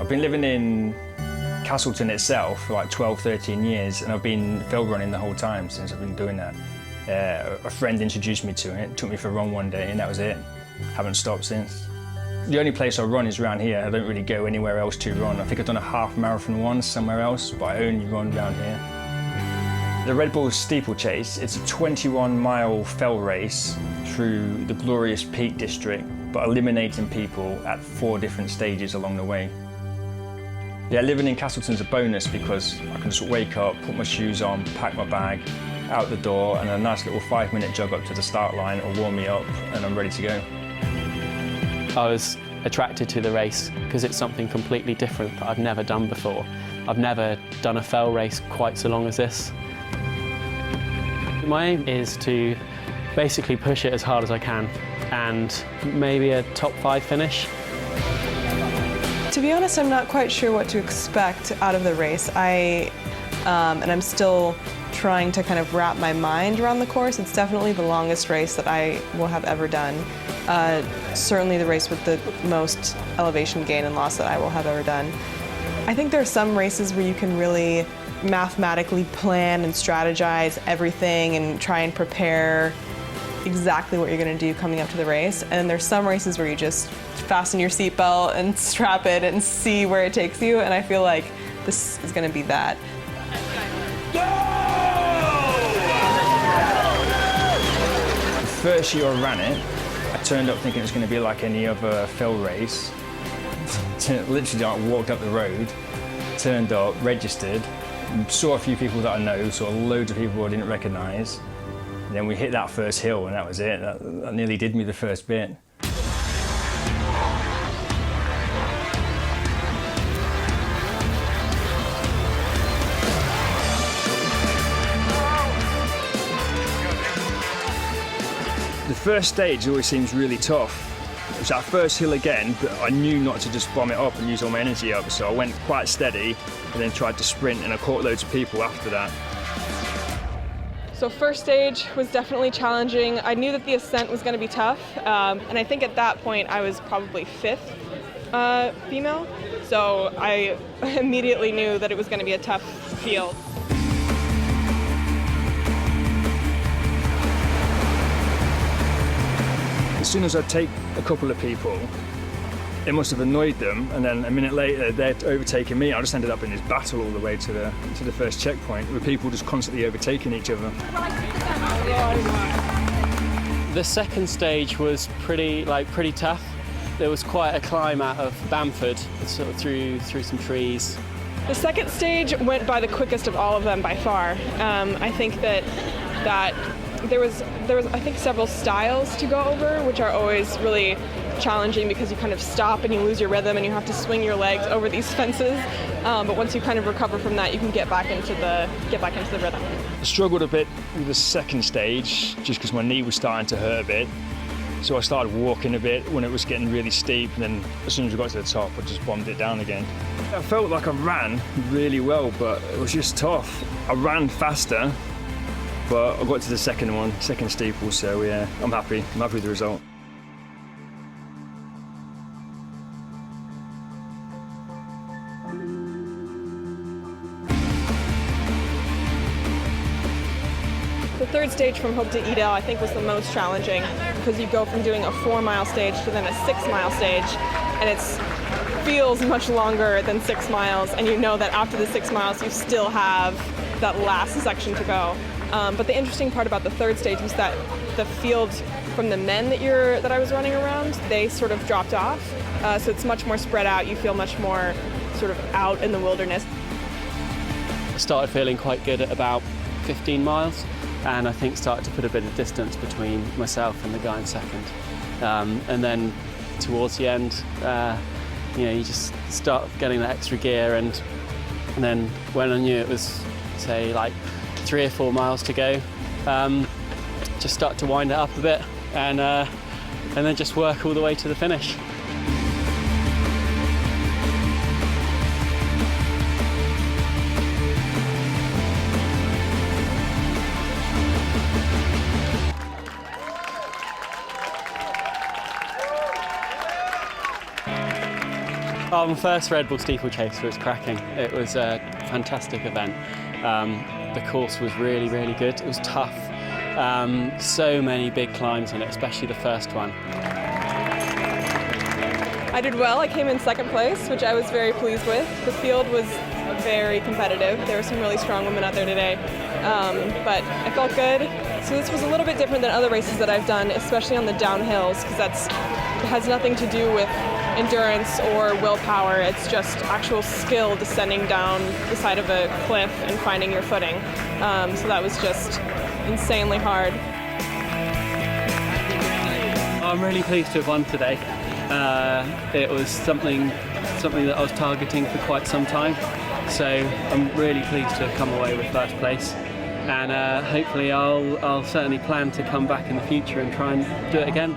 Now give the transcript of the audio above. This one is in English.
I've been living in Castleton itself for like 12, 13 years, and I've been field running the whole time since I've been doing that. A friend introduced me to it, took me for a run one day, and that was it. Haven't stopped since. The only place I run is around here. I don't really go anywhere else to run. I think I've done a half marathon once somewhere else, but I only run around here. The Red Bull Steeplechase, it's a 21-mile fell race through the glorious Peak District, but eliminating people at 4 different stages along the way. Yeah, living in Castleton's a bonus because I can just wake up, put my shoes on, pack my bag, out the door, and a nice little 5-minute jog up to the start line will warm me up, and I'm ready to go. I was attracted to the race because it's something completely different that I've never done before. I've never done a fell race quite so long as this. My aim is to basically push it as hard as I can and maybe a top 5 finish. To be honest, I'm not quite sure what to expect out of the race. And I'm still trying to kind of wrap my mind around the course. It's definitely the longest race that I will have ever done. Certainly the race with the most elevation gain and loss that I will have ever done. I think there are some races where you can really mathematically plan and strategize everything and try and prepare exactly what you're going to do coming up to the race. And then there's some races where you just fasten your seatbelt and strap it and see where it takes you. And I feel like this is going to be that. The first year I ran it, I turned up thinking it was going to be like any other fell race. Literally, I walked up the road, turned up, registered, saw a few people that I know, saw loads of people I didn't recognise. Then we hit that first hill, and that was it. That nearly did me the first bit. The first stage always seems really tough. It was that first hill again, but I knew not to just bomb it up and use all my energy up, so I went quite steady and then tried to sprint, and I caught loads of people after that. So first stage was definitely challenging. I knew that the ascent was going to be tough, and I think at that point I was probably 5th female, so I immediately knew that it was going to be a tough field. As soon as I take a couple of people, it must have annoyed them, and then a minute later they're overtaking me. I just ended up in this battle all the way to the first checkpoint with people just constantly overtaking each other. The second stage was pretty tough. There was quite a climb out of Bamford, sort of through some trees. The second stage went by the quickest of all of them by far. I think that there was I think several styles to go over, which are always really challenging because you kind of stop and you lose your rhythm and you have to swing your legs over these fences. But once you kind of recover from that, you can get back into the rhythm. I struggled a bit with the second stage just because my knee was starting to hurt a bit. So I started walking a bit when it was getting really steep, and then as soon as we got to the top, I just bombed it down again. I felt like I ran really well, but it was just tough. I ran faster, but I got to the second steeple, so yeah, I'm happy with the result. The third stage from Hope to Edale I think was the most challenging because you go from doing a 4-mile stage to then a 6-mile stage, and it feels much longer than 6 miles, and you know that after the 6 miles you still have that last section to go. But the interesting part about the third stage was that the field from the men that I was running around, they sort of dropped off. So it's much more spread out. You feel much more sort of out in the wilderness. I started feeling quite good at about 15 miles, and I think started to put a bit of distance between myself and the guy in second. And then towards the end, you just start getting that extra gear, and then when I knew it was, say, like 3 or 4 miles to go, just start to wind it up a bit, and then just work all the way to the finish. Oh, my first Bull Steeplechase was cracking. It was a fantastic event. The course was really, really good. It was tough. So many big climbs on it, especially the first one. I did well. I came in second place, which I was very pleased with. The field was very competitive. There were some really strong women out there today, but I felt good. So this was a little bit different than other races that I've done, especially on the downhills, because it has nothing to do with endurance or willpower. It's just actual skill descending down the side of a cliff and finding your footing. So that was just insanely hard. I'm really pleased to have won today. It was something that I was targeting for quite some time, so I'm really pleased to have come away with first place, and hopefully I'll certainly plan to come back in the future and try and do it again.